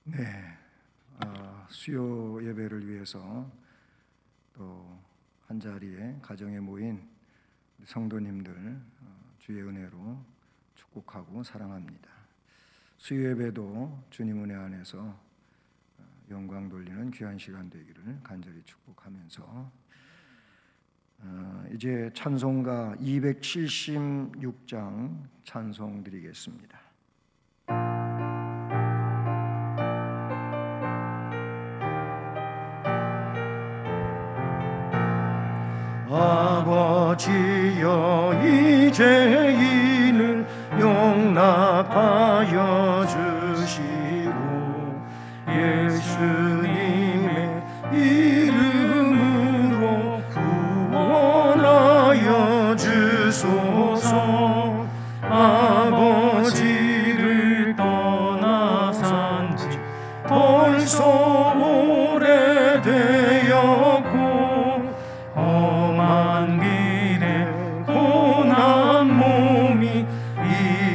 네, 수요 예배를 위해서 또 한 자리에 가정에 모인 성도님들 주의 은혜로 축복하고 사랑합니다. 수요 예배도 주님 은혜 안에서 영광 돌리는 귀한 시간 되기를 간절히 축복하면서 이제 찬송가 276장 찬송 드리겠습니다. 아버지여 이제 이를 용납하여 주시고 예수님의 이름으로 구원하여 주소서. 아버지를 떠나 산지 벌써 오래되었고 험한 길에 고난 몸이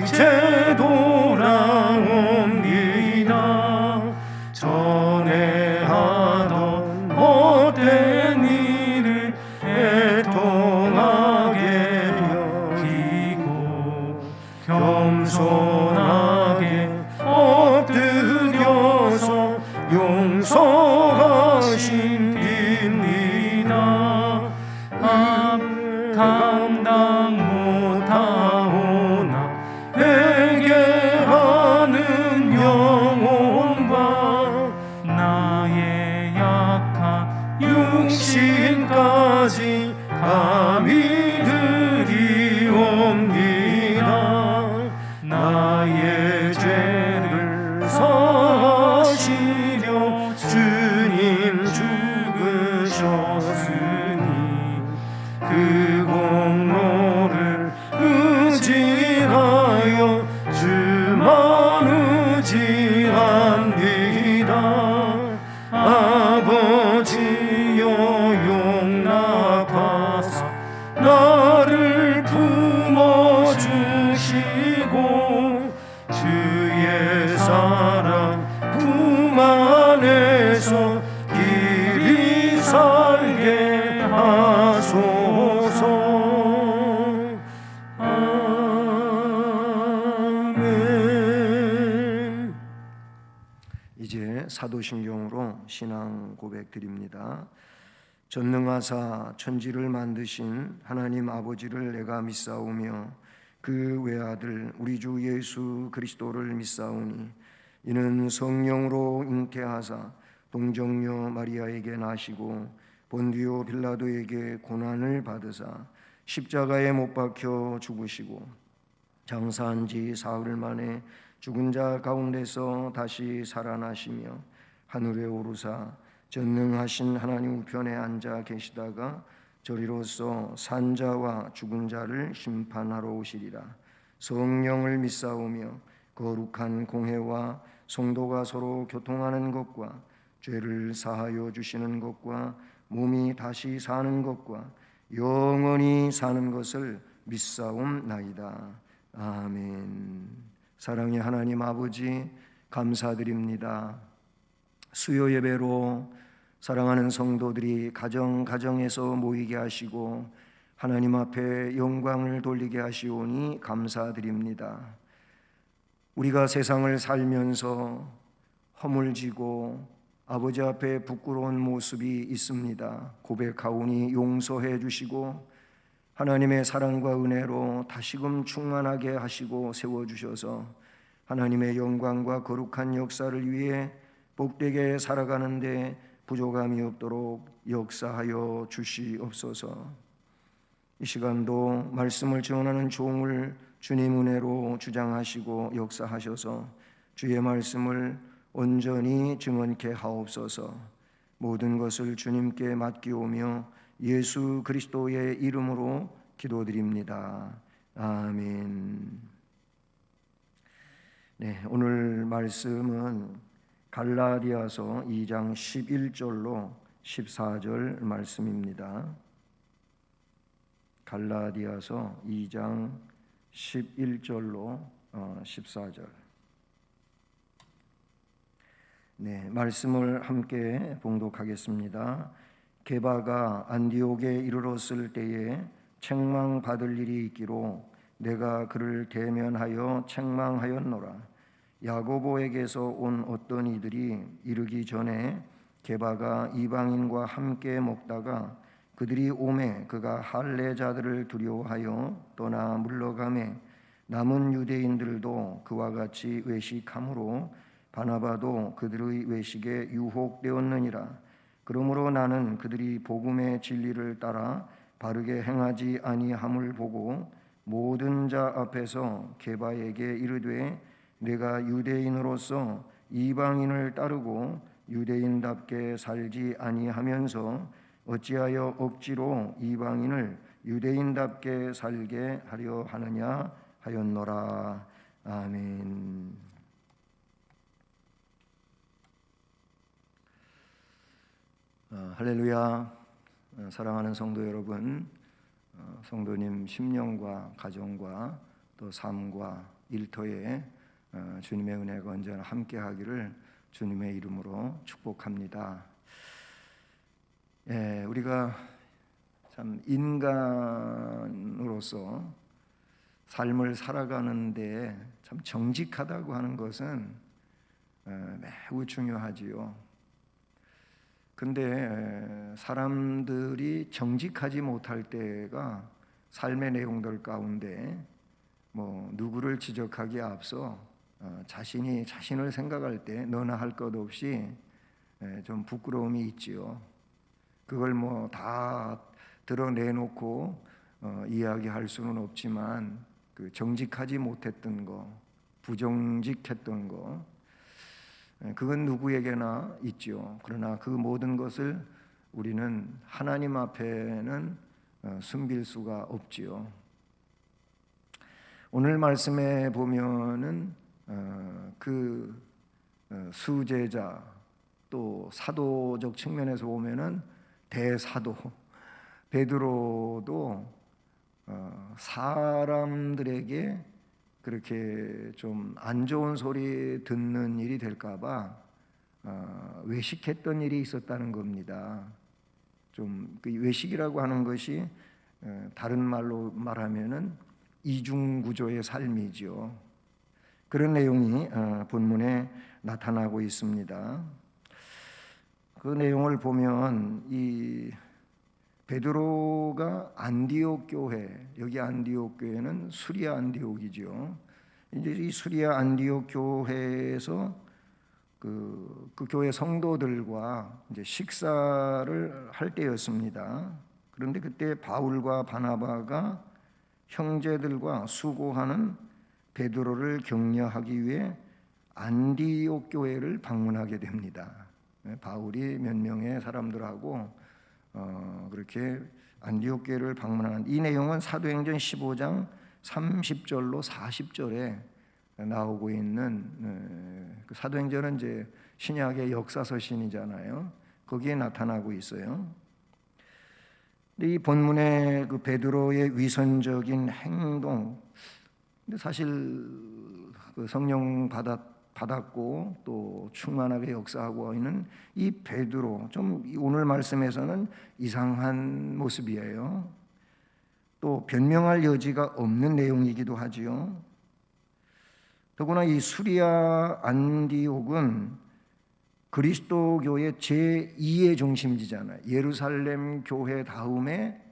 이제 돌아옵니다. 전에 하던 못된 일을 애통하게 여기고 겸손하게 엎드려서 용서하신 감당 못하오나 회개하는 영혼과 나의 약한 육신까지 감히 드리옵니다. 나의 죄를 사하시려 주님 죽으셨으니 그 공로를 의지하여 주만 의지합니다. 아버지여 용납하사 나를 품어주시고 주의 사랑 품 안에서 길이 살게 하소서. 아멘. 이제 사도신경으로 신앙 고백 드립니다. 전능하사 천지를 만드신 하나님 아버지를 내가 믿사오며 그 외아들 우리 주 예수 그리스도를 믿사오니 이는 성령으로 잉태하사 동정녀 마리아에게 나시고 본디오 빌라도에게 고난을 받으사 십자가에 못 박혀 죽으시고 장사한 지 사흘 만에 죽은 자 가운데서 다시 살아나시며 하늘에 오르사 전능하신 하나님 우편에 앉아 계시다가 저리로서 산자와 죽은 자를 심판하러 오시리라. 성령을 믿사오며 거룩한 공회와 성도가 서로 교통하는 것과 죄를 사하여 주시는 것과 몸이 다시 사는 것과 영원히 사는 것을 믿사옵나이다. 아멘. 사랑의 하나님 아버지 감사드립니다. 수요 예배로 사랑하는 성도들이 가정에서 모이게 하시고 하나님 앞에 영광을 돌리게 하시오니 감사드립니다. 우리가 세상을 살면서 허물지고 아버지 앞에 부끄러운 모습이 있습니다. 고백하오니 용서해 주시고 하나님의 사랑과 은혜로 다시금 충만하게 하시고 세워주셔서 하나님의 영광과 거룩한 역사를 위해 복되게 살아가는데 부족함이 없도록 역사하여 주시옵소서. 이 시간도 말씀을 전하는 종을 주님 은혜로 주장하시고 역사하셔서 주의 말씀을 온전히 증언케 하옵소서. 모든 것을 주님께 맡기오며 예수 그리스도의 이름으로 기도드립니다. 아멘. 네, 오늘 말씀은 갈라디아서 2장 11절로 14절 말씀입니다. 갈라디아서 2장 11절로 14절. 네, 말씀을 함께 봉독하겠습니다. 게바가 안디옥에 이르렀을 때에 책망받을 일이 있기로 내가 그를 대면하여 책망하였노라. 야고보에게서 온 어떤 이들이 이르기 전에 게바가 이방인과 함께 먹다가 그들이 오매 그가 할례자들을 두려워하여 떠나 물러가매 남은 유대인들도 그와 같이 외식함으로 바나바도 그들의 외식에 유혹되었느니라. 그러므로 나는 그들이 복음의 진리를 따라 바르게 행하지 아니함을 보고 모든 자 앞에서 게바에게 이르되 내가 유대인으로서 이방인을 따르고 유대인답게 살지 아니하면서 어찌하여 억지로 이방인을 유대인답게 살게 하려 하느냐 하였노라. 아멘. 할렐루야. 사랑하는 성도 여러분, 성도님 심령과 가정과 또 삶과 일터에 주님의 은혜가 언제나 함께하기를 주님의 이름으로 축복합니다. 우리가 참 인간으로서 삶을 살아가는데 참 정직하다고 하는 것은 매우 중요하지요. 근데 사람들이 정직하지 못할 때가 삶의 내용들 가운데 누구를 지적하기에 앞서 자신이 자신을 생각할 때 너나 할 것 없이 좀 부끄러움이 있지요. 그걸 다 드러내놓고 이야기할 수는 없지만 그 정직하지 못했던 거, 부정직했던 거, 그건 누구에게나 있죠. 그러나 그 모든 것을 우리는 하나님 앞에는 숨길 수가 없지요. 오늘 말씀에 보면은 그 수제자 또 사도적 측면에서 보면은 대사도 베드로도 사람들에게 그렇게 좀 안 좋은 소리 듣는 일이 될까봐 외식했던 일이 있었다는 겁니다. 좀 그 외식이라고 하는 것이 다른 말로 말하면은 이중구조의 삶이죠. 그런 내용이 본문에 나타나고 있습니다. 그 내용을 보면 이 베드로가 안디옥 교회, 여기 안디옥 교회는 수리아 안디옥이죠. 이제 이 수리아 안디옥 교회에서 그 교회 성도들과 이제 식사를 할 때였습니다. 그런데 그때 바울과 바나바가 형제들과 수고하는 베드로를 격려하기 위해 안디옥 교회를 방문하게 됩니다. 바울이 몇 명의 사람들하고 그렇게 안디옥 교회를 방문하는 이 내용은 사도행전 15장 30절로 40절에 나오고 있는 그 사도행전은 이제 신약의 역사서신이잖아요. 거기에 나타나고 있어요. 근데 이 본문의 그 베드로의 위선적인 행동, 근데 사실 그 성령 받았고 또 충만하게 역사하고 있는 이 베드로, 좀 오늘 말씀에서는 이상한 모습이에요. 또 변명할 여지가 없는 내용이기도 하지요. 더구나 이 수리아 안디옥은 그리스도교의 제2의 중심지잖아요. 예루살렘 교회 다음에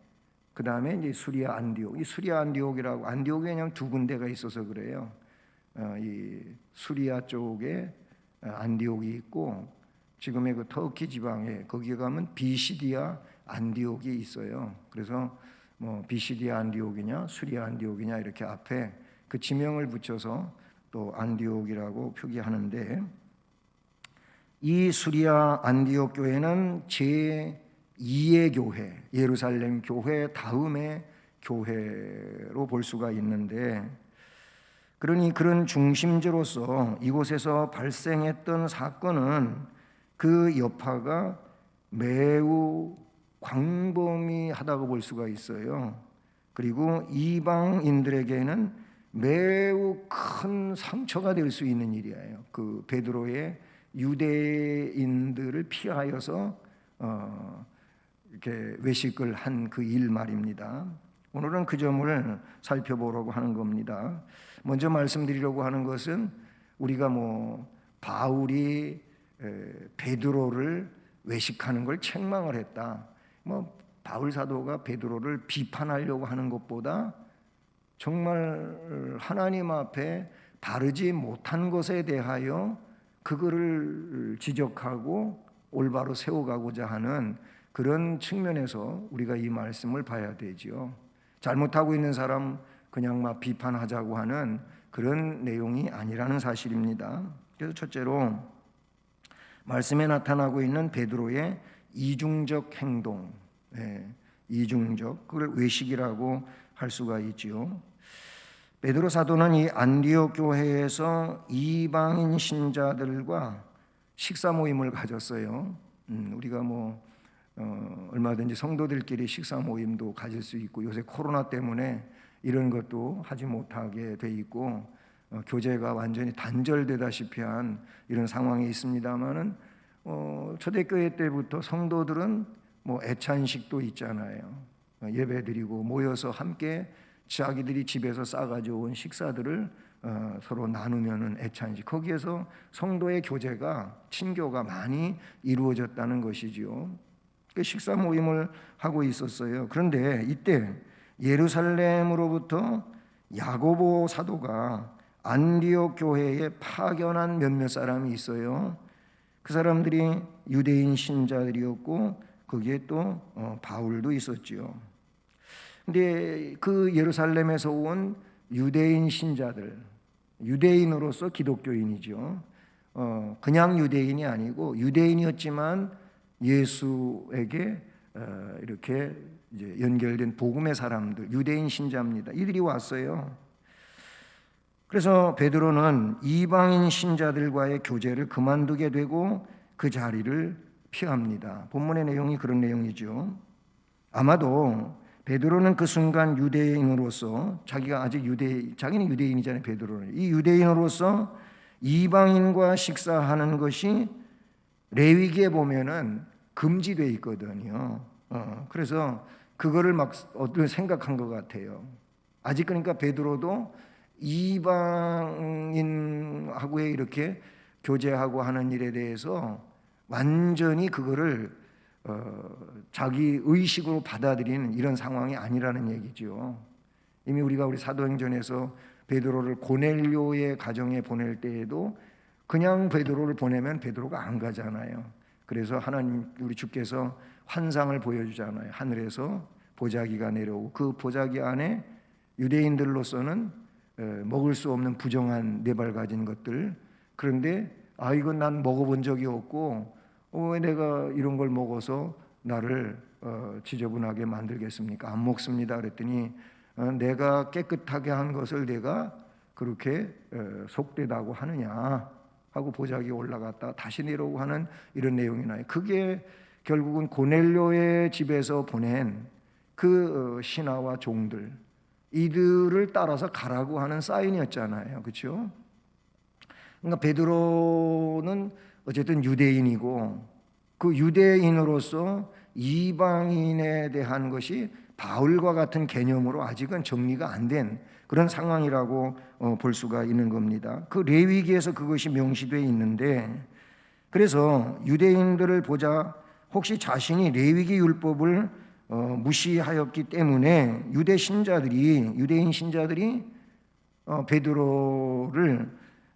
그 다음에 이제 수리아 안디옥. 이 수리아 안디옥이라고, 안디옥이 그냥 두 군데가 있어서 그래요. 이 수리아 쪽에 안디옥이 있고 지금의 그 터키 지방에 거기에 가면 비시디아 안디옥이 있어요. 그래서 비시디아 안디옥이냐 수리아 안디옥이냐 이렇게 앞에 그 지명을 붙여서 또 안디옥이라고 표기하는데, 이 수리아 안디옥 교회는 제2의 교회, 예루살렘 교회 다음의 교회로 볼 수가 있는데, 그러니 그런 중심지로서 이곳에서 발생했던 사건은 그 여파가 매우 광범위하다고 볼 수가 있어요. 그리고 이방인들에게는 매우 큰 상처가 될 수 있는 일이에요. 그 베드로의 유대인들을 피하여서 이렇게 외식을 한 그 일 말입니다. 오늘은 그 점을 살펴보려고 하는 겁니다. 먼저 말씀드리려고 하는 것은 우리가 바울이 베드로를 외식하는 걸 책망을 했다. 바울 사도가 베드로를 비판하려고 하는 것보다 정말 하나님 앞에 바르지 못한 것에 대하여 그거를 지적하고 올바로 세워가고자 하는 그런 측면에서 우리가 이 말씀을 봐야 되지요. 잘못하고 있는 사람 그냥 막 비판하자고 하는 그런 내용이 아니라는 사실입니다. 그래서 첫째로 말씀에 나타나고 있는 베드로의 이중적 행동, 이중적, 그걸 외식이라고 할 수가 있지요. 베드로 사도는 이 안디옥 교회에서 이방인 신자들과 식사 모임을 가졌어요. 우리가 얼마든지 성도들끼리 식사 모임도 가질 수 있고, 요새 코로나 때문에 이런 것도 하지 못하게 돼 있고 교제가 완전히 단절되다시피 한 이런 상황이 있습니다만은 초대교회 때부터 성도들은 애찬식도 있잖아요. 예배드리고 모여서 함께 자기들이 집에서 싸가지고 온 식사들을 서로 나누면은 애찬식, 거기에서 성도의 교제가 친교가 많이 이루어졌다는 것이지요. 그 식사 모임을 하고 있었어요. 그런데 이때 예루살렘으로부터 야고보 사도가 안디옥 교회에 파견한 몇몇 사람이 있어요. 그 사람들이 유대인 신자들이었고 거기에 또 바울도 있었지요. 근데 그 예루살렘에서 온 유대인 신자들, 유대인으로서 기독교인이죠. 그냥 유대인이 아니고 유대인이었지만 예수에게 이렇게 이제 연결된 복음의 사람들, 유대인 신자입니다. 이들이 왔어요. 그래서 베드로는 이방인 신자들과의 교제를 그만두게 되고 그 자리를 피합니다. 본문의 내용이 그런 내용이죠. 아마도 베드로는 그 순간 유대인으로서 자기는 유대인이잖아요. 베드로는 이 유대인으로서 이방인과 식사하는 것이 레위기에 보면은 금지되어 있거든요. 그래서 그거를 막 생각한 것 같아요. 아직 그러니까 베드로도 이방인하고의 이렇게 교제하고 하는 일에 대해서 완전히 그거를 자기 의식으로 받아들이는 이런 상황이 아니라는 얘기죠. 이미 우리 사도행전에서 베드로를 고넬료의 가정에 보낼 때에도 그냥 베드로를 보내면 베드로가 안 가잖아요. 그래서 하나님 우리 주께서 환상을 보여주잖아요. 하늘에서 보자기가 내려오고 그 보자기 안에 유대인들로서는 먹을 수 없는 부정한 네발 가진 것들. 그런데 이건 난 먹어본 적이 없고 왜 내가 이런 걸 먹어서 나를 지저분하게 만들겠습니까? 안 먹습니다. 그랬더니 내가 깨끗하게 한 것을 내가 그렇게 속되다고 하느냐 하고 보자기에 올라갔다 다시 내려오고 하는 이런 내용이 나요. 그게 결국은 고넬료의 집에서 보낸 그 신하와 종들, 이들을 따라서 가라고 하는 사인이었잖아요. 그렇죠? 그러니까 베드로는 어쨌든 유대인이고 그 유대인으로서 이방인에 대한 것이 바울과 같은 개념으로 아직은 정리가 안 된 그런 상황이라고 볼 수가 있는 겁니다. 그 레위기에서 그것이 명시되어 있는데, 그래서 유대인들을 보자 혹시 자신이 레위기 율법을 무시하였기 때문에 유대인 신자들이 베드로를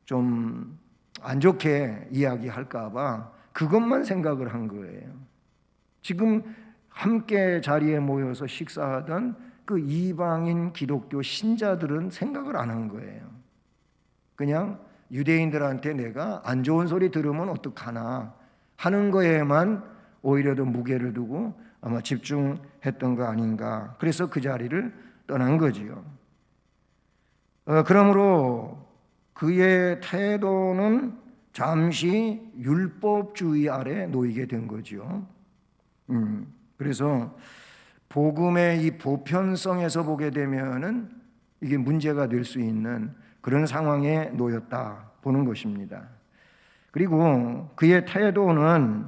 좀 안 좋게 이야기할까봐 그것만 생각을 한 거예요. 지금 함께 자리에 모여서 식사하던 그 이방인 기독교 신자들은 생각을 안 한 거예요. 그냥 유대인들한테 내가 안 좋은 소리 들으면 어떡하나 하는 거에만 오히려 더 무게를 두고 아마 집중했던 거 아닌가. 그래서 그 자리를 떠난 거지요. 그러므로 그의 태도는 잠시 율법주의 아래 놓이게 된 거지요. 그래서 복음의 이 보편성에서 보게 되면은 이게 문제가 될 수 있는 그런 상황에 놓였다 보는 것입니다. 그리고 그의 태도는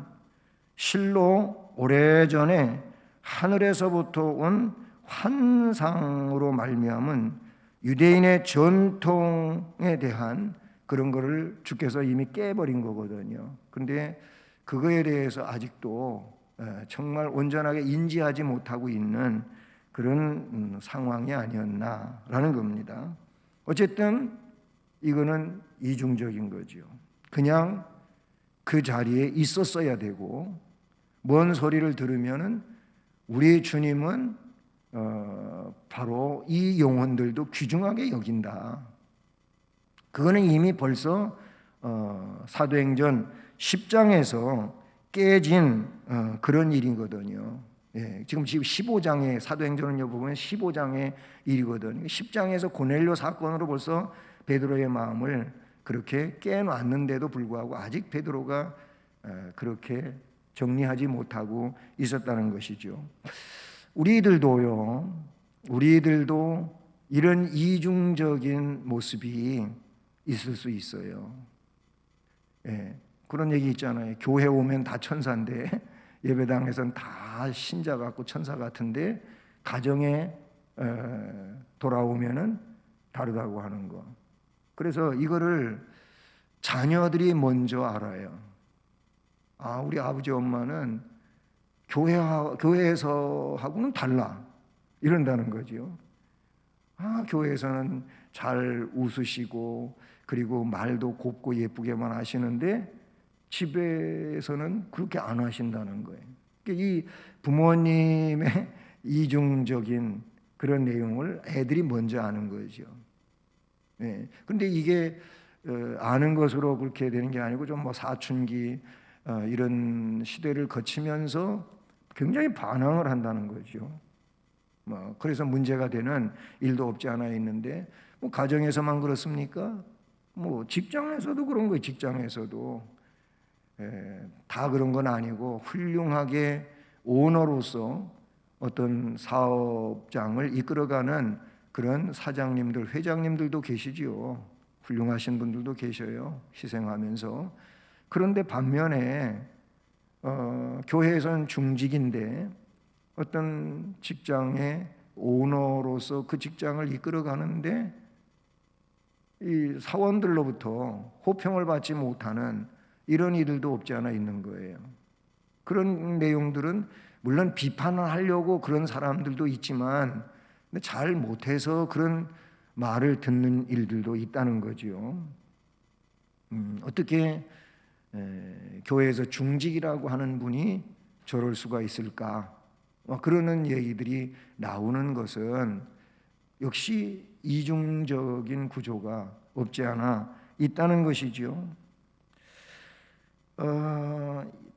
실로 오래전에 하늘에서부터 온 환상으로 말미암은 유대인의 전통에 대한 그런 거를 주께서 이미 깨버린 거거든요. 그런데 그거에 대해서 아직도 정말 온전하게 인지하지 못하고 있는 그런 상황이 아니었나라는 겁니다. 어쨌든 이거는 이중적인 거죠. 그냥 그 자리에 있었어야 되고, 뭔 소리를 들으면은 우리 주님은 바로 이 영혼들도 귀중하게 여긴다. 그거는 이미 벌써 사도행전 10장에서 깨진 그런 일이거든요. 예, 지금 15장의 사도행전을 보면 15장의 일이거든요. 10장에서 고넬료 사건으로 벌써 베드로의 마음을 그렇게 깨놨는데도 불구하고 아직 베드로가 그렇게 정리하지 못하고 있었다는 것이죠. 우리들도 이런 이중적인 모습이 있을 수 있어요. 예, 그런 얘기 있잖아요. 교회 오면 다 천사인데 예배당에서는 다 신자 같고 천사 같은데 가정에 돌아오면은 다르다고 하는 거. 그래서 이거를 자녀들이 먼저 알아요. 아, 우리 아버지 엄마는 교회에서 하고는 달라. 이런다는 거죠. 아, 교회에서는 잘 웃으시고 그리고 말도 곱고 예쁘게만 하시는데 집에서는 그렇게 안 하신다는 거예요. 이 부모님의 이중적인 그런 내용을 애들이 먼저 아는 거죠. 네. 그런데 이게 아는 것으로 그렇게 되는 게 아니고 좀 뭐 사춘기 이런 시대를 거치면서 굉장히 반항을 한다는 거죠. 뭐 그래서 문제가 되는 일도 없지 않아 있는데 뭐 가정에서만 그렇습니까? 뭐 직장에서도 그런 거예요. 직장에서도 다 그런 건 아니고 훌륭하게 오너로서 어떤 사업장을 이끌어가는 그런 사장님들, 회장님들도 계시지요. 훌륭하신 분들도 계셔요. 희생하면서. 그런데 반면에 교회에서는 중직인데 어떤 직장의 오너로서 그 직장을 이끌어가는데 이 사원들로부터 호평을 받지 못하는 이런 이들도 없지 않아 있는 거예요. 그런 내용들은 물론 비판을 하려고 그런 사람들도 있지만 잘 못해서 그런 말을 듣는 일들도 있다는 거죠. 어떻게 교회에서 중직이라고 하는 분이 저럴 수가 있을까? 그러는 얘기들이 나오는 것은 역시 이중적인 구조가 없지 않아 있다는 것이죠.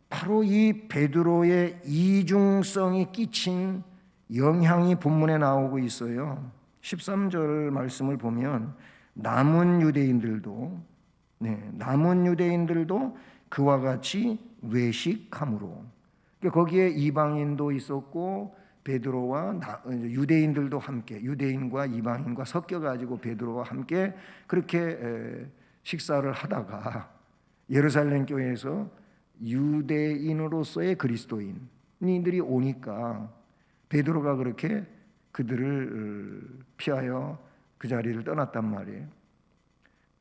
바로 이 베드로의 이중성이 끼친 영향이 본문에 나오고 있어요. 13절 말씀을 보면 남은 유대인들도 그와 같이 외식함으로, 거기에 이방인도 있었고 베드로와 유대인들도 함께, 유대인과 이방인과 섞여가지고 베드로와 함께 그렇게 식사를 하다가 예루살렘 교회에서 유대인으로서의 그리스도인들이 오니까 베드로가 그렇게 그들을 피하여 그 자리를 떠났단 말이에요.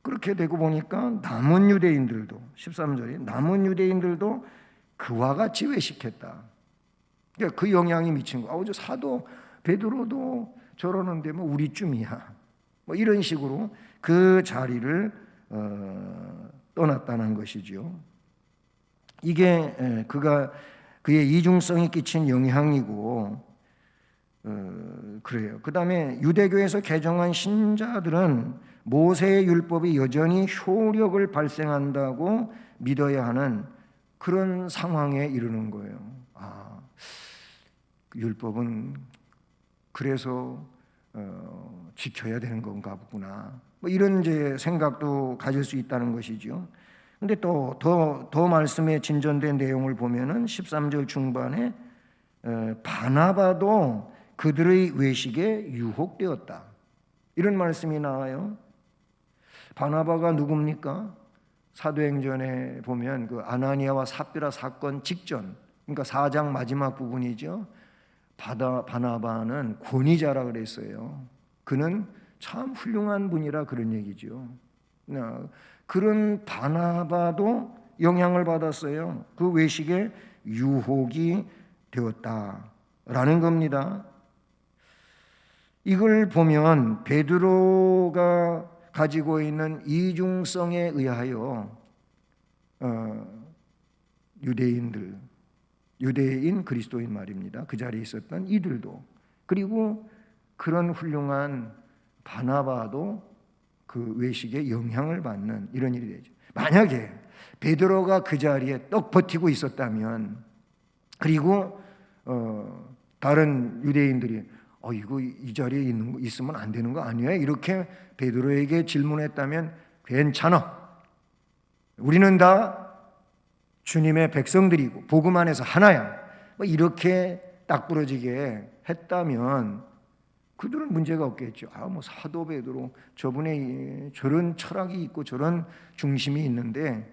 그렇게 되고 보니까 남은 유대인들도 13절에 남은 유대인들도 그와 같이 외식했다. 그러니까 그 영향이 미친 거. 저 사도 베드로도 저러는데 뭐 우리쯤이야. 뭐 이런 식으로 그 자리를 떠났다는 것이죠. 이게 그의 이중성이 끼친 영향이고 그래요. 그 다음에 유대교에서 개종한 신자들은 모세의 율법이 여전히 효력을 발생한다고 믿어야 하는 그런 상황에 이르는 거예요. 율법은 그래서 지켜야 되는 건가 보구나. 뭐 이런 이제 생각도 가질 수 있다는 것이죠. 근데 또 더 말씀에 진전된 내용을 보면은 13절 중반에 바나바도 그들의 외식에 유혹되었다. 이런 말씀이 나와요. 바나바가 누굽니까? 사도행전에 보면 그 아나니아와 삽비라 사건 직전, 그러니까 4장 마지막 부분이죠. 바나바는 권위자라 그랬어요. 그는 참 훌륭한 분이라 그런 얘기죠. 그런 바나바도 영향을 받았어요. 그 외식에 유혹이 되었다라는 겁니다. 이걸 보면 베드로가 가지고 있는 이중성에 의하여 유대인 그리스도인 말입니다. 그 자리에 있었던 이들도, 그리고 그런 훌륭한 바나바도 그 외식에 영향을 받는 이런 일이 되죠. 만약에 베드로가 그 자리에 떡 버티고 있었다면, 그리고 다른 유대인들이 이거 이 자리에 있으면 안 되는 거 아니야? 이렇게 베드로에게 질문했다면 괜찮아. 우리는 다 주님의 백성들이고 복음 안에서 하나야. 이렇게 딱 부러지게 했다면 그들은 문제가 없겠죠. 사도 베드로 저분의 저런 철학이 있고 저런 중심이 있는데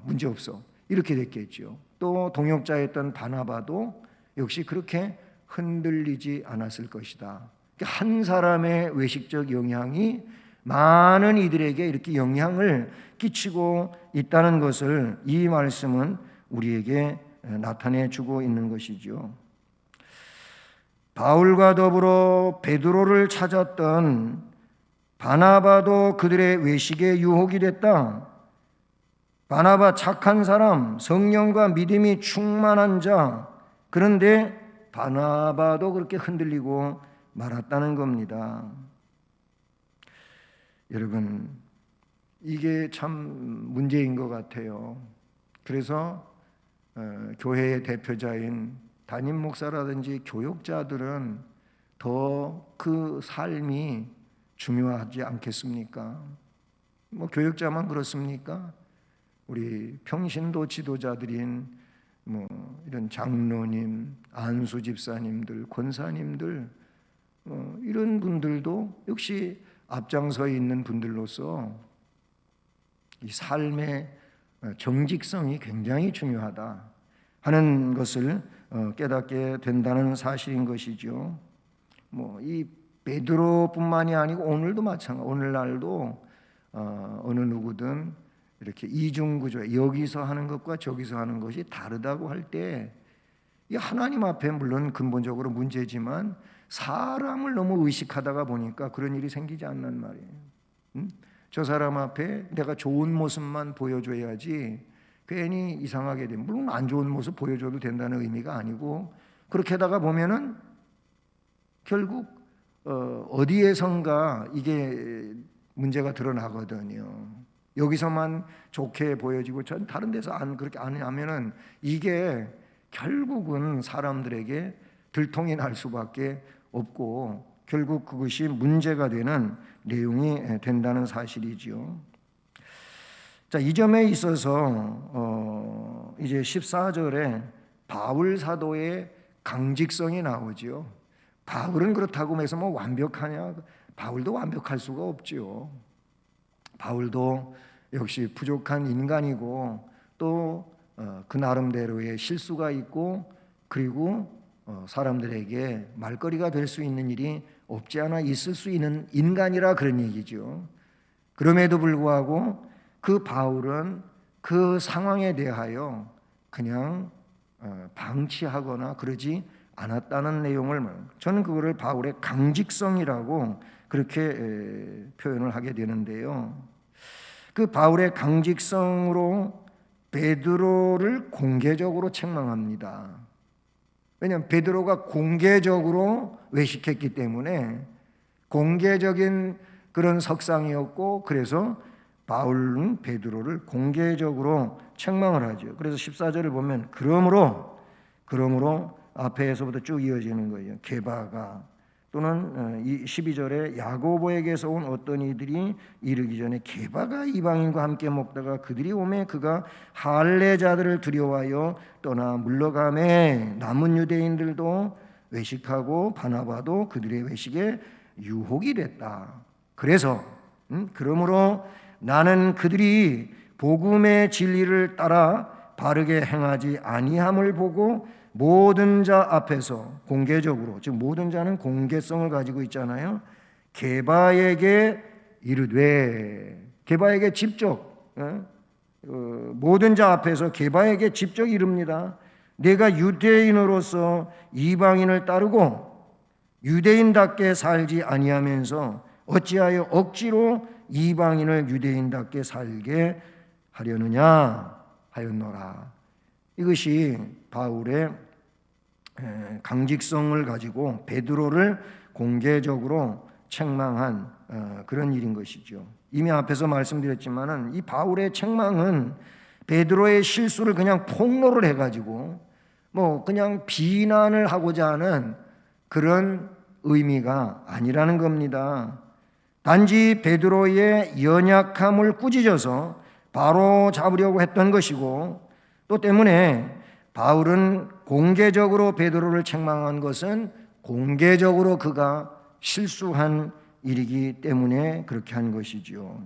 문제 없어. 이렇게 됐겠죠. 또 동역자였던 바나바도 역시 그렇게 흔들리지 않았을 것이다. 한 사람의 외식적 영향이 많은 이들에게 이렇게 영향을 끼치고 있다는 것을 이 말씀은 우리에게 나타내 주고 있는 것이죠. 바울과 더불어 베드로를 찾았던 바나바도 그들의 외식에 유혹이 됐다. 바나바 착한 사람, 성령과 믿음이 충만한 자, 그런데 바나바도 그렇게 흔들리고 말았다는 겁니다. 여러분, 이게 참 문제인 것 같아요. 그래서 교회의 대표자인 담임 목사라든지 교육자들은 더 그 삶이 중요하지 않겠습니까? 교육자만 그렇습니까? 우리 평신도 지도자들인 이런 장로님, 안수 집사님들, 권사님들, 이런 분들도 역시 앞장서 있는 분들로서 이 삶의 정직성이 굉장히 중요하다 하는 것을 깨닫게 된다는 사실인 것이죠. 이 베드로뿐만이 아니고 오늘도 마찬가지. 오늘날도 어느 누구든 이렇게 이중구조, 여기서 하는 것과 저기서 하는 것이 다르다고 할 때, 이 하나님 앞에 물론 근본적으로 문제지만 사람을 너무 의식하다가 보니까 그런 일이 생기지 않는 말이에요. 저 사람 앞에 내가 좋은 모습만 보여줘야지 괜히 이상하게 되면, 물론 안 좋은 모습 보여줘도 된다는 의미가 아니고, 그렇게 하다가 보면은 결국 어디에선가 이게 문제가 드러나거든요. 여기서만 좋게 보여지고 전 다른 데서 그렇게 안 하면은 이게 결국은 사람들에게 들통이 날 수밖에 없고 결국 그것이 문제가 되는 내용이 된다는 사실이지요. 자, 이 점에 있어서 이제 14절에 바울 사도의 강직성이 나오죠. 바울은 그렇다고 해서 완벽하냐? 바울도 완벽할 수가 없죠. 바울도 역시 부족한 인간이고 또 그 나름대로의 실수가 있고, 그리고 사람들에게 말거리가 될 수 있는 일이 없지 않아 있을 수 있는 인간이라 그런 얘기죠. 그럼에도 불구하고 그 바울은 그 상황에 대하여 그냥 방치하거나 그러지 않았다는 내용을, 저는 그거를 바울의 강직성이라고 그렇게 표현을 하게 되는데요. 그 바울의 강직성으로 베드로를 공개적으로 책망합니다. 왜냐하면 베드로가 공개적으로 외식했기 때문에 공개적인 그런 석상이었고, 그래서 바울은 베드로를 공개적으로 책망을 하죠. 그래서 14절을 보면 그러므로 앞에서부터 쭉 이어지는 거예요. 게바가, 또는 12절에 야고보에게서 온 어떤 이들이 이르기 전에 게바가 이방인과 함께 먹다가 그들이 오매 그가 할례자들을 두려워하여 떠나 물러가매 남은 유대인들도 외식하고 바나바도 그들의 외식에 유혹이 됐다. 그래서 그러므로 나는 그들이 복음의 진리를 따라 바르게 행하지 아니함을 보고 모든 자 앞에서 공개적으로, 즉 모든 자는 공개성을 가지고 있잖아요. 게바에게 이르되, 게바에게 직접, 모든 자 앞에서 게바에게 직접 이릅니다. 내가 유대인으로서 이방인을 따르고 유대인답게 살지 아니하면서 어찌하여 억지로 이방인을 유대인답게 살게 하려느냐 하였노라. 이것이 바울의 강직성을 가지고 베드로를 공개적으로 책망한 그런 일인 것이죠. 이미 앞에서 말씀드렸지만은 이 바울의 책망은 베드로의 실수를 그냥 폭로를 해가지고 그냥 비난을 하고자 하는 그런 의미가 아니라는 겁니다. 단지 베드로의 연약함을 꾸짖어서 바로 잡으려고 했던 것이고, 또 때문에 바울은 공개적으로 베드로를 책망한 것은 공개적으로 그가 실수한 일이기 때문에 그렇게 한 것이죠.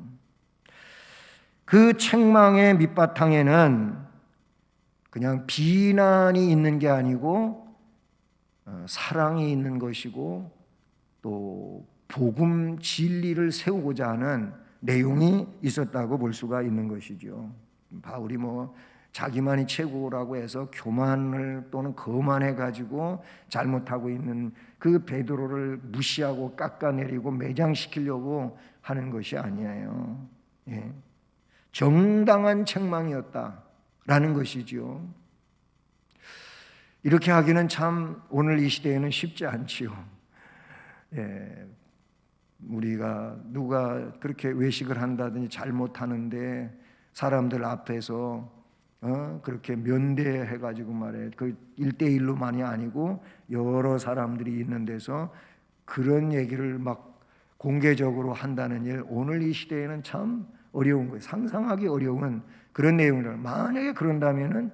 그 책망의 밑바탕에는 그냥 비난이 있는 게 아니고 사랑이 있는 것이고, 또 복음 진리를 세우고자 하는 내용이 있었다고 볼 수가 있는 것이죠. 바울이 자기만이 최고라고 해서 교만을 또는 거만해 가지고 잘못하고 있는 그 베드로를 무시하고 깎아내리고 매장시키려고 하는 것이 아니에요. 예. 정당한 책망이었다라는 것이죠. 이렇게 하기는 참 오늘 이 시대에는 쉽지 않지요. 예. 우리가 누가 그렇게 외식을 한다든지 잘못하는데 사람들 앞에서 그렇게 면대해가지고 말해, 그 1대1로만이 아니고 여러 사람들이 있는 데서 그런 얘기를 막 공개적으로 한다는 일, 오늘 이 시대에는 참 어려운 거예요. 상상하기 어려운 그런 내용을, 만약에 그런다면은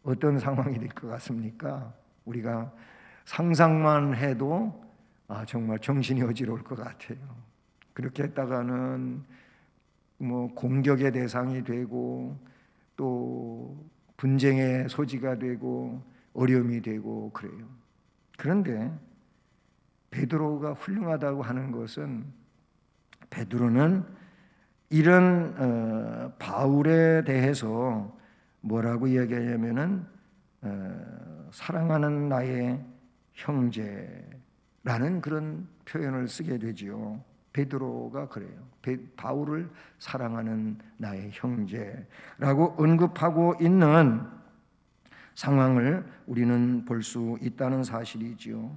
어떤 상황이 될 것 같습니까? 우리가 상상만 해도 정말 정신이 어지러울 것 같아요. 그렇게 했다가는 공격의 대상이 되고 또 분쟁의 소지가 되고 어려움이 되고 그래요. 그런데 베드로가 훌륭하다고 하는 것은, 베드로는 이런 바울에 대해서 뭐라고 이야기하냐면은 사랑하는 나의 형제라는 그런 표현을 쓰게 되지요. 베드로가 그래요. 바울을 사랑하는 나의 형제라고 언급하고 있는 상황을 우리는 볼 수 있다는 사실이지요.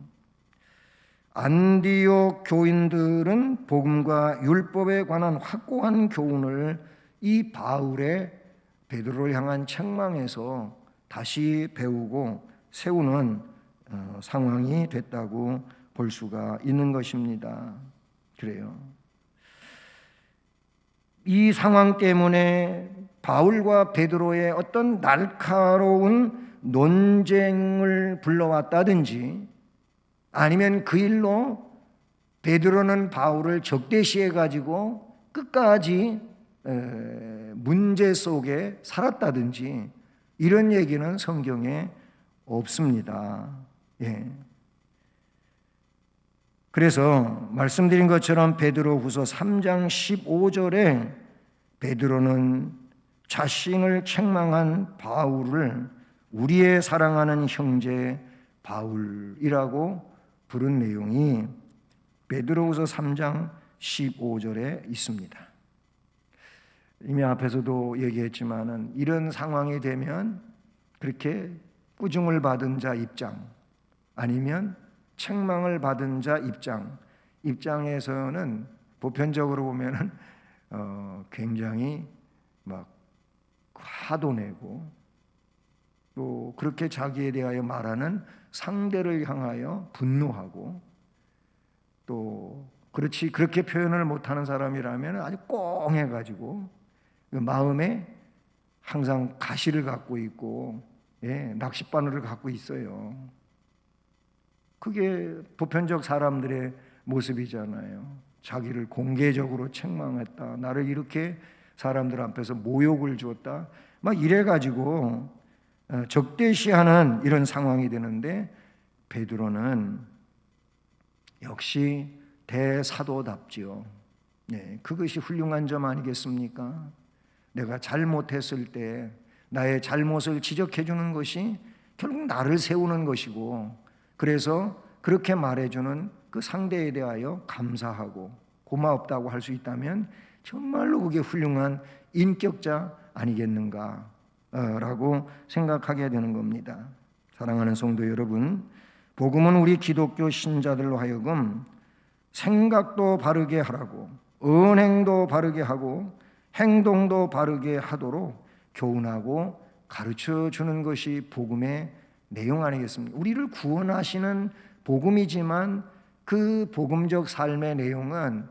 안디옥 교인들은 복음과 율법에 관한 확고한 교훈을 이 바울의 베드로를 향한 책망에서 다시 배우고 세우는 상황이 됐다고 볼 수가 있는 것입니다. 그래요. 이 상황 때문에 바울과 베드로의 어떤 날카로운 논쟁을 불러왔다든지, 아니면 그 일로 베드로는 바울을 적대시해 가지고 끝까지 문제 속에 살았다든지, 이런 얘기는 성경에 없습니다. 예. 그래서 말씀드린 것처럼 베드로후서 3장 15절에 베드로는 자신을 책망한 바울을 우리의 사랑하는 형제 바울이라고 부른 내용이 베드로후서 3장 15절에 있습니다. 이미 앞에서도 얘기했지만은 이런 상황이 되면 그렇게 꾸중을 받은 자 입장, 아니면 책망을 받은 자 입장에서는 보편적으로 보면은 굉장히 막 화도 내고, 또 그렇게 자기에 대하여 말하는 상대를 향하여 분노하고, 또 그렇게 표현을 못하는 사람이라면 아주 꽁해가지고 그 마음에 항상 가시를 갖고 있고, 낚싯바늘을 갖고 있어요. 그게 보편적 사람들의 모습이잖아요. 자기를 공개적으로 책망했다, 나를 이렇게 사람들 앞에서 모욕을 주었다. 막 이래가지고 적대시하는 이런 상황이 되는데, 베드로는 역시 대사도답지요. 네, 그것이 훌륭한 점 아니겠습니까? 내가 잘못했을 때 나의 잘못을 지적해 주는 것이 결국 나를 세우는 것이고, 그래서 그렇게 말해주는 그 상대에 대하여 감사하고 고맙다고 할 수 있다면 정말로 그게 훌륭한 인격자 아니겠는가 라고 생각하게 되는 겁니다. 사랑하는 성도 여러분, 복음은 우리 기독교 신자들로 하여금 생각도 바르게 하라고, 언행도 바르게 하고 행동도 바르게 하도록 교훈하고 가르쳐 주는 것이 복음의 내용 아니겠습니까? 우리를 구원하시는 복음이지만 그 복음적 삶의 내용은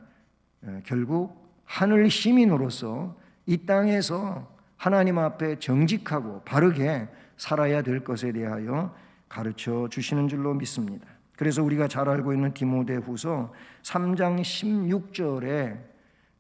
결국 하늘 시민으로서 이 땅에서 하나님 앞에 정직하고 바르게 살아야 될 것에 대하여 가르쳐 주시는 줄로 믿습니다. 그래서 우리가 잘 알고 있는 디모데후서 3장 16절에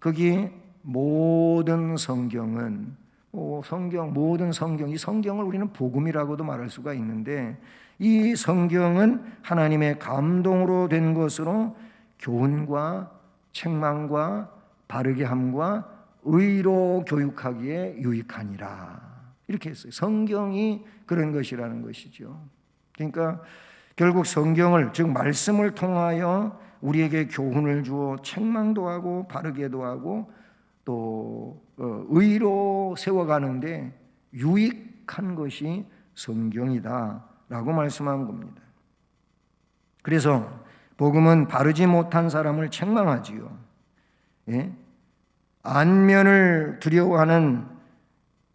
거기 모든 성경은 모든 성경, 이 성경을 우리는 복음이라고도 말할 수가 있는데, 이 성경은 하나님의 감동으로 된 것으로 교훈과 책망과 바르게 함과 의로 교육하기에 유익하니라, 이렇게 했어요. 성경이 그런 것이라는 것이죠. 그러니까 결국 성경을, 즉 말씀을 통하여 우리에게 교훈을 주어 책망도 하고 바르게도 하고 또 의로 세워가는데 유익한 것이 성경이다라고 말씀한 겁니다. 그래서 복음은 바르지 못한 사람을 책망하지요. 예? 안면을 두려워하는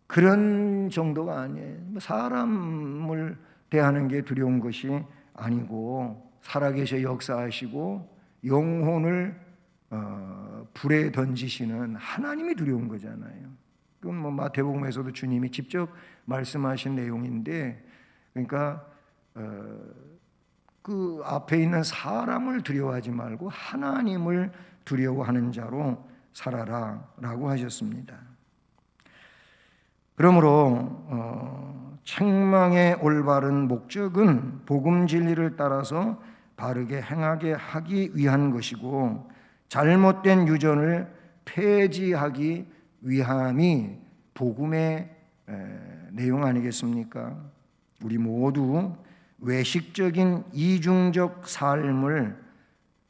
그런 정도가 아니에요. 사람을 대하는 게 두려운 것이 아니고, 살아계셔 역사하시고 영혼을 불에 던지시는 하나님이 두려운 거잖아요. 그건 뭐 마태복음에서도 주님이 직접 말씀하신 내용인데, 그러니까 그 앞에 있는 사람을 두려워하지 말고 하나님을 두려워하는 자로 살아라라고 하셨습니다. 그러므로 책망의 올바른 목적은 복음 진리를 따라서 바르게 행하게 하기 위한 것이고, 잘못된 유전을 폐지하기 위함이 복음의 내용 아니겠습니까? 우리 모두 외식적인 이중적 삶을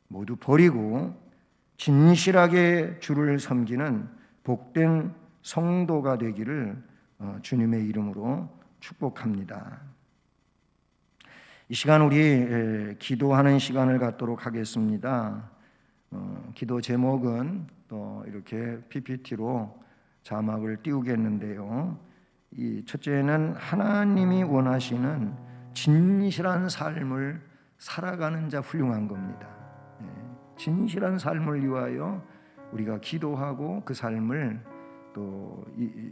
모두 버리고 진실하게 주를 섬기는 복된 성도가 되기를 주님의 이름으로 축복합니다. 이 시간 우리 기도하는 시간을 갖도록 하겠습니다. 기도 제목은 또 이렇게 PPT로 자막을 띄우겠는데요. 이 첫째는 하나님이 원하시는 진실한 삶을 살아가는 자 훌륭한 겁니다. 진실한 삶을 위하여 우리가 기도하고 그 삶을 또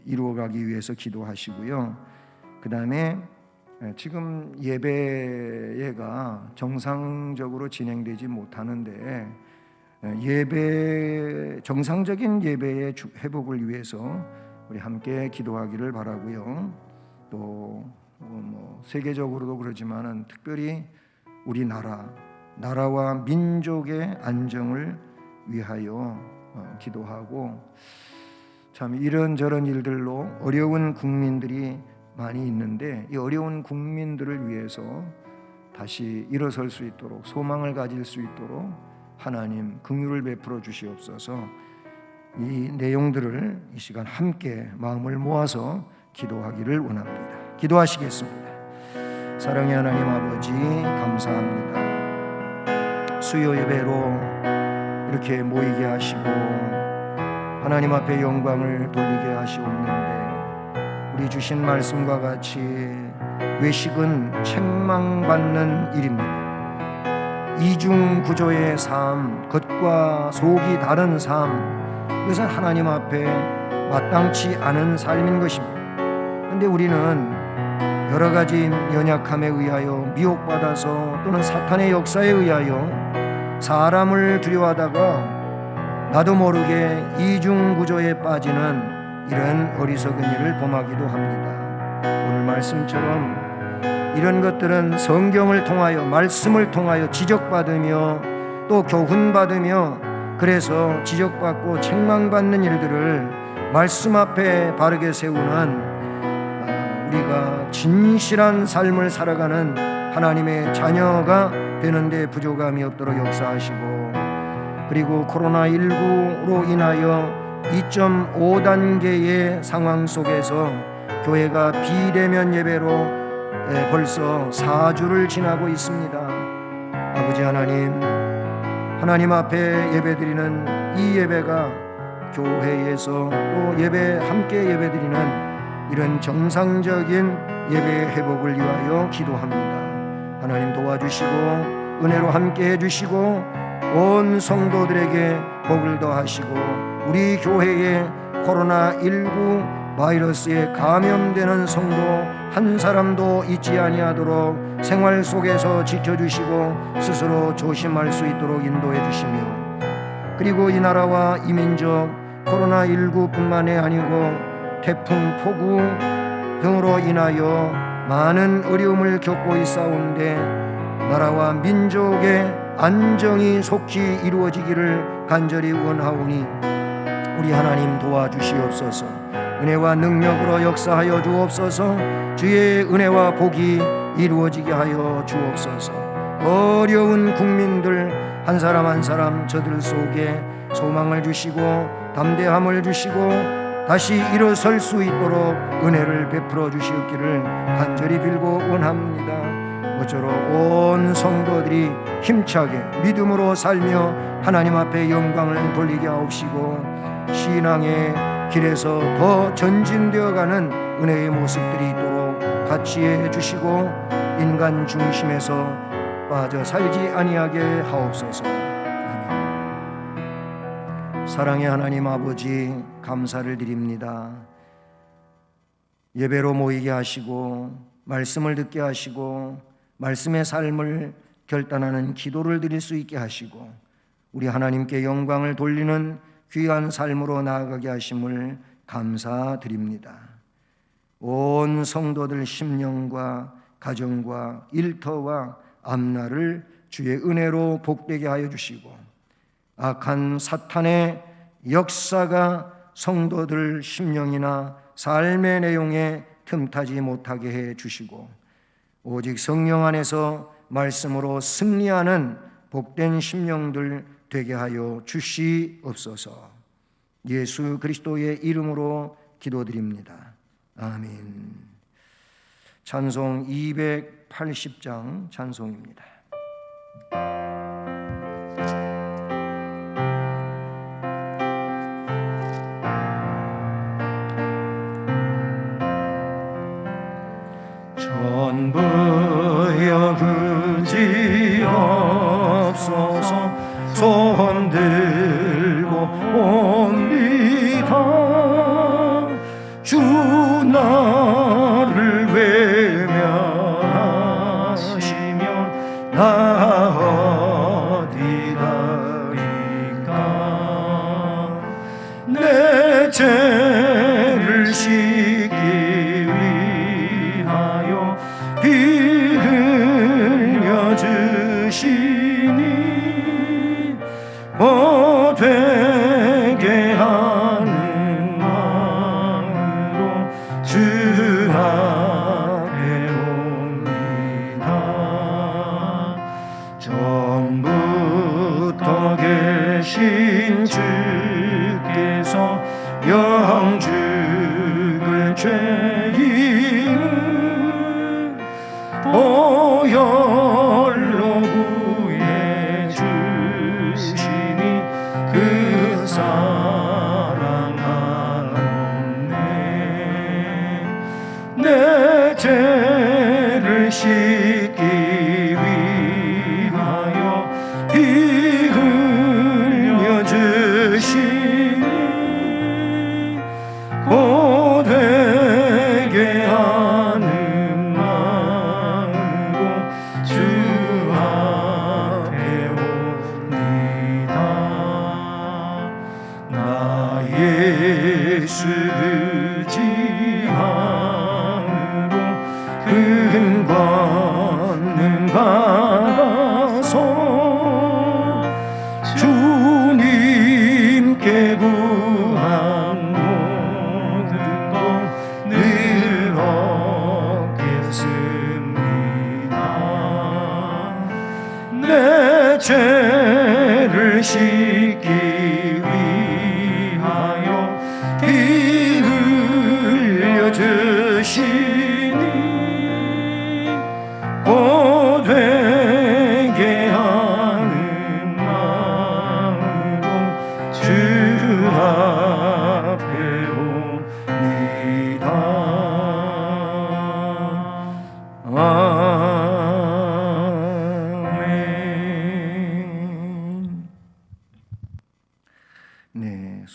이루어가기 위해서 기도하시고요. 그 다음에 지금 예배가 정상적으로 진행되지 못하는데, 정상적인 예배의 회복을 위해서 우리 함께 기도하기를 바라고요. 또 세계적으로도 그러지만은 특별히 우리 나라와 민족의 안정을 위하여 기도하고, 참 이런저런 일들로 어려운 국민들이 많이 있는데, 이 어려운 국민들을 위해서 다시 일어설 수 있도록, 소망을 가질 수 있도록 하나님 긍휼을 베풀어 주시옵소서. 이 내용들을 이 시간 함께 마음을 모아서 기도하기를 원합니다. 기도하시겠습니다. 사랑의 하나님 아버지, 감사합니다. 수요 예배로 이렇게 모이게 하시고 하나님 앞에 영광을 돌리게 하시옵는데, 우리 주신 말씀과 같이 외식은 책망받는 일입니다. 이중 구조의 삶, 겉과 속이 다른 삶, 이것은 하나님 앞에 마땅치 않은 삶인 것입니다. 그런데 우리는 여러 가지 연약함에 의하여 미혹받아서 또는 사탄의 역사에 의하여 사람을 두려워하다가 나도 모르게 이중 구조에 빠지는 이런 어리석은 일을 범하기도 합니다. 오늘 말씀처럼 이런 것들은 성경을 통하여, 말씀을 통하여 지적받으며 또 교훈받으며, 그래서 지적받고 책망받는 일들을 말씀 앞에 바르게 세우는 우리가 진실한 삶을 살아가는 하나님의 자녀가 되는 데 부족함이 없도록 역사하시고, 그리고 코로나19로 인하여 2.5단계의 상황 속에서 교회가 비대면 예배로 벌써 4주를 지나고 있습니다. 아버지 하나님, 하나님 앞에 예배드리는 이 예배가 교회에서 또 함께 예배드리는 이런 정상적인 예배의 회복을 위하여 기도합니다. 하나님 도와주시고 은혜로 함께 해주시고 온 성도들에게 복을 더하시고, 우리 교회에 코로나19 바이러스에 감염되는 성도 한 사람도 있지 아니하도록 생활 속에서 지켜주시고 스스로 조심할 수 있도록 인도해 주시며, 그리고 이 나라와 이 민족 코로나19뿐만이 아니고 태풍, 폭우 등으로 인하여 많은 어려움을 겪고 있사온데 나라와 민족의 안정이 속히 이루어지기를 간절히 원하오니 우리 하나님 도와주시옵소서. 은혜와 능력으로 역사하여 주옵소서. 주의 은혜와 복이 이루어지게 하여 주옵소서. 어려운 국민들 한 사람 한 사람 저들 속에 소망을 주시고 담대함을 주시고 다시 일어설 수 있도록 은혜를 베풀어 주시옵기를 간절히 빌고 원합니다. 모쪼록 온 성도들이 힘차게 믿음으로 살며 하나님 앞에 영광을 돌리게 하옵시고, 신앙의 길에서 더 전진되어가는 은혜의 모습들이 있도록 같이 해주시고 인간 중심에서 빠져 살지 아니하게 하옵소서. 아멘. 사랑의 하나님 아버지, 감사를 드립니다. 예배로 모이게 하시고 말씀을 듣게 하시고 말씀의 삶을 결단하는 기도를 드릴 수 있게 하시고 우리 하나님께 영광을 돌리는 귀한 삶으로 나아가게 하심을 감사드립니다. 온 성도들 심령과 가정과 일터와 앞날을 주의 은혜로 복되게 하여 주시고, 악한 사탄의 역사가 성도들 심령이나 삶의 내용에 틈타지 못하게 해 주시고, 오직 성령 안에서 말씀으로 승리하는 복된 심령들 되게 하여 주시옵소서. 예수 그리스도의 이름으로 기도드립니다. 아멘. 찬송 280장 찬송입니다. 전부여 그지없소서 손 들고 옵니다. 주 나를 외면하시면 나 어디가리까. 내 죄를 씻기 위하여 피 흘려 주시니 되게 하는 마음으로 주 앞에 옵니다. 전부터 계신 주께서 영죽을 죄인을 보혈로 구해 주시니 그 사랑 한없네. 내 죄를 씻기 위하여 피 흘려 주시니 되게 하는 마음으로 주 앞에 옵니다. 나 예수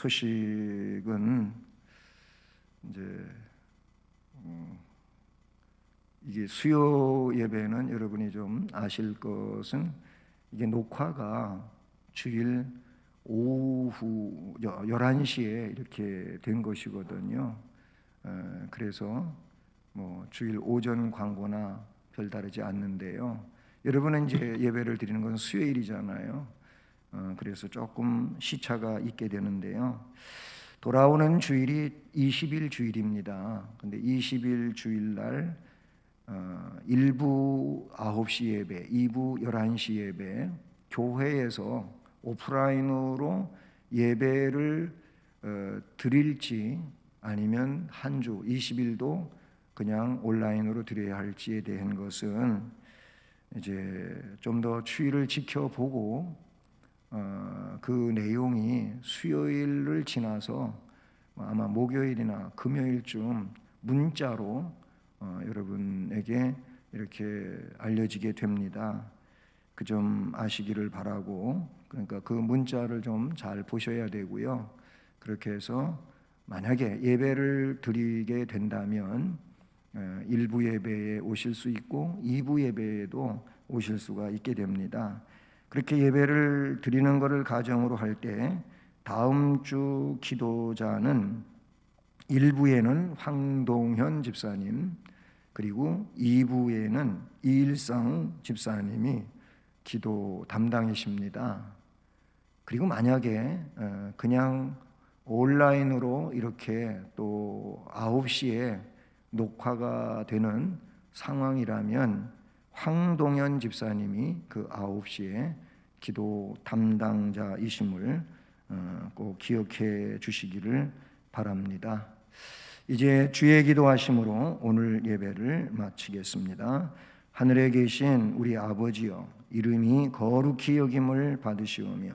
소식은 이제 이게 수요 예배는 여러분이 좀 아실 것은 이게 녹화가 주일 오후 11시에 이렇게 된 것이거든요. 그래서 뭐 주일 오전 광고나 별다르지 않는데요. 여러분은 이제 예배를 드리는 건 수요일이잖아요. 그래서 조금 시차가 있게 되는데요. 돌아오는 주일이 20일 주일입니다. 근데 20일 주일날 1부 9시 예배, 2부 11시 예배, 교회에서 오프라인으로 예배를 드릴지 아니면 한 주 20일도 그냥 온라인으로 드려야 할지에 대한 것은 이제 좀 더 추이를 지켜보고 그 내용이 수요일을 지나서 아마 목요일이나 금요일쯤 문자로 여러분에게 이렇게 알려지게 됩니다. 그 점 아시기를 바라고, 그러니까 그 문자를 좀 잘 보셔야 되고요. 그렇게 해서 만약에 예배를 드리게 된다면 1부 예배에 오실 수 있고 2부 예배에도 오실 수가 있게 됩니다. 그렇게 예배를 드리는 것을 가정으로 할 때 다음 주 기도자는 1부에는 황동현 집사님, 그리고 2부에는 이일상 집사님이 기도 담당이십니다. 그리고 만약에 그냥 온라인으로 이렇게 또 9시에 녹화가 되는 상황이라면 황동현 집사님이 그 9시에 기도 담당자이심을 꼭 기억해 주시기를 바랍니다. 이제 주의 기도하심으로 오늘 예배를 마치겠습니다. 하늘에 계신 우리 아버지여, 이름이 거룩히 여김을 받으시오며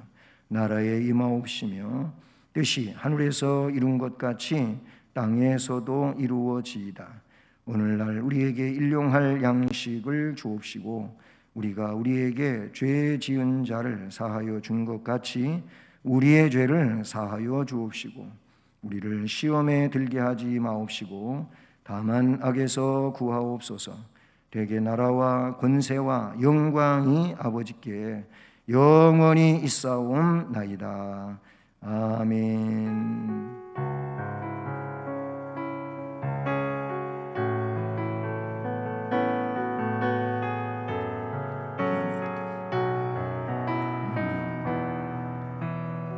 나라에 임하옵시며 뜻이 하늘에서 이룬 것 같이 땅에서도 이루어지이다. 오늘날 우리에게 일용할 양식을 주옵시고 우리가 우리에게 죄 지은 자를 사하여 준 것 같이 우리의 죄를 사하여 주옵시고 우리를 시험에 들게 하지 마옵시고 다만 악에서 구하옵소서. 되게 나라와 권세와 영광이 아버지께 영원히 있사옵나이다. 아멘.